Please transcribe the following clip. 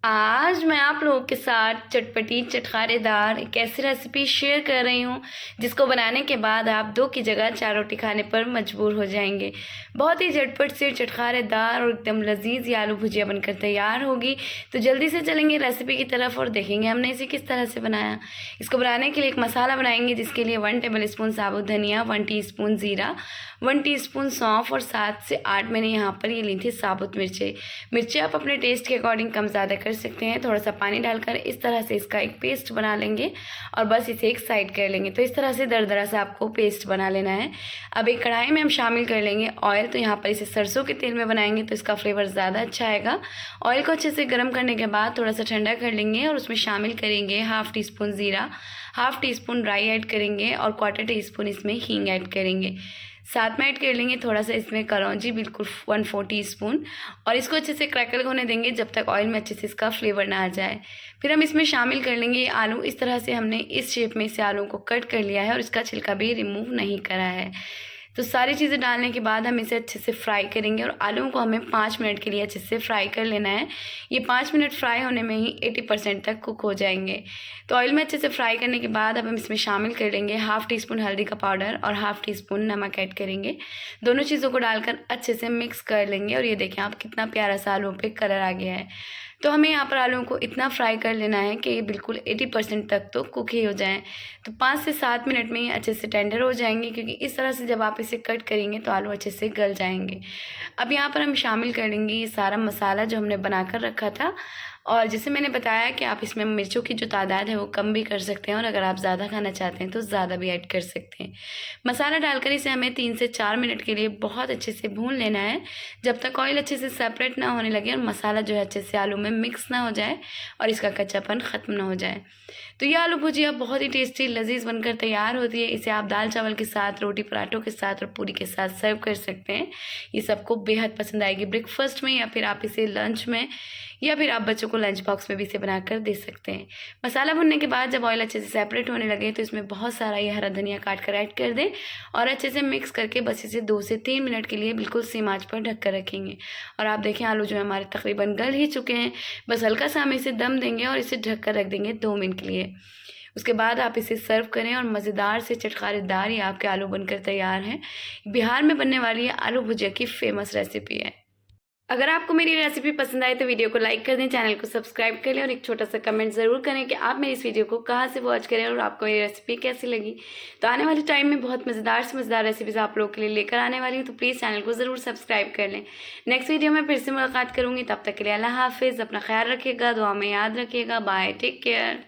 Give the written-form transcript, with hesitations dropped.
आज मैं आप लोगों के साथ चटपटी चटखारेदार एक ऐसी रेसिपी शेयर कर रही हूँ जिसको बनाने के बाद आप 2 की जगह 4 रोटी खाने पर मजबूर हो जाएंगे। बहुत ही झटपट से चटखारेदार और एकदम लजीज ये आलू भुजिया बनकर तैयार होगी। तो जल्दी से चलेंगे रेसिपी की तरफ और देखेंगे हमने इसे किस तरह से बनाया। इसको बनाने के लिए एक मसाला बनाएंगे जिसके लिए 1 टेबल स्पून साबुत धनिया, 1 टीस्पून ज़ीरा, 1 टीस्पून सौंफ और 7 से 8 मैंने यहाँ पर ये ली थी साबुत मिर्चें आप अपने टेस्ट के अकॉर्डिंग कम ज़्यादा कर सकते हैं। थोड़ा सा पानी डालकर इस तरह से इसका एक पेस्ट बना लेंगे और बस इसे एक साइड कर लेंगे। तो इस तरह से दरदरा से आपको पेस्ट बना लेना है। अब एक कढ़ाई में हम शामिल कर लेंगे ऑयल। तो यहाँ पर इसे सरसों के तेल में बनाएंगे तो इसका फ्लेवर ज़्यादा अच्छा आएगा। ऑयल को अच्छे से गर्म करने के बाद थोड़ा सा ठंडा कर लेंगे और उसमें शामिल करेंगे 1/2 टीस्पून ज़ीरा, 1/2 टीस्पून राई ऐड करेंगे और 1/4 टीस्पून इसमें हींग ऐड करेंगे। साथ में ऐड कर लेंगे थोड़ा सा इसमें कलौंजी, बिल्कुल 1/4 टीस्पून, और इसको अच्छे से क्रैकल होने देंगे जब तक ऑयल में अच्छे से इसका फ्लेवर ना आ जाए। फिर हम इसमें शामिल कर लेंगे आलू। इस तरह से हमने इस शेप में इसे आलू को कट कर लिया है और इसका छिलका भी रिमूव नहीं करा है। तो सारी चीज़ें डालने के बाद हम इसे अच्छे से फ्राई करेंगे और आलूओं को हमें 5 मिनट के लिए अच्छे से फ्राई कर लेना है। ये 5 मिनट फ्राई होने में ही 80% तक कुक हो जाएंगे। तो ऑयल में अच्छे से फ्राई करने के बाद अब हम इसमें शामिल कर लेंगे 1/2 टीस्पून हल्दी का पाउडर और 1/2 टीस्पून नमक ऐड करेंगे। दोनों चीज़ों को डालकर अच्छे से मिक्स कर लेंगे और ये देखें आप कितना प्यारा सा आलूओं पे कलर आ गया है। तो हमें यहाँ पर आलूओं को इतना फ्राई कर लेना है कि ये बिल्कुल 80% तक तो कुक ही हो जाएं। तो 5 से 7 मिनट में ये अच्छे से टेंडर हो जाएंगे, क्योंकि इस तरह से जब आप इसे कट करेंगे तो आलू अच्छे से गल जाएंगे। अब यहाँ पर हम शामिल कर लेंगे ये सारा मसाला जो हमने बनाकर रखा था। और जैसे मैंने बताया कि आप इसमें मिर्चों की जो तादाद है वो कम भी कर सकते हैं और अगर आप ज़्यादा खाना चाहते हैं तो ज़्यादा भी ऐड कर सकते हैं। मसाला डालकर इसे हमें 3 से 4 मिनट के लिए बहुत अच्छे से भून लेना है, जब तक ऑयल अच्छे से सेपरेट ना होने लगे और मसाला जो है अच्छे से आलू में मिक्स ना हो जाए और इसका कच्चापन ख़त्म ना हो जाए। तो ये आलू भुजिया बहुत ही टेस्टी लजीज बनकर तैयार होती है। इसे आप दाल चावल के साथ, रोटी पराठों के साथ और पूरी के साथ सर्व कर सकते हैं। ये सबको बेहद पसंद आएगी ब्रेकफास्ट में, या फिर आप इसे लंच में, या फिर आप बच्चों को लंच बॉक्स में भी इसे बनाकर दे सकते हैं। मसाला भुनने के बाद जब ऑयल अच्छे से सेपरेट होने लगे तो इसमें बहुत सारा ये हरा धनिया काट कर ऐड कर दें और अच्छे से मिक्स करके बस इसे 2 से 3 मिनट के लिए बिल्कुल सेम आंच पर ढक कर रखेंगे। और आप देखें आलू जो है हमारे तकरीबन गल ही चुके हैं। बस हल्का सा हम इसे दम देंगे और इसे ढक कर रख देंगे 2 मिनट के लिए। उसके बाद आप इसे सर्व करें और मज़ेदार से चटखारेदार ये आपके आलू बनकर तैयार हैं। बिहार में बनने वाली ये आलू भुजिया की फेमस रेसिपी है। अगर आपको मेरी रेसिपी पसंद आए तो वीडियो को लाइक कर दें, चैनल को सब्सक्राइब कर लें और एक छोटा सा कमेंट ज़रूर करें कि आप मेरी इस वीडियो को कहाँ से वॉच करें और आपको मेरी रेसिपी कैसी लगी। तो आने वाले टाइम में बहुत मज़ेदार से मज़ेदार रेसिपीज़ आप लोगों के लिए लेकर आने वाली हूँ, तो प्लीज़ चैनल को ज़रूर सब्सक्राइब कर लें। नेक्स्ट वीडियो में फिर से मुलाकात करूँगी, तब तक के लिए अल्लाह हाफिज़। अपना ख्याल रखिएगा, दुआ में याद रखिएगा। Bye, take care.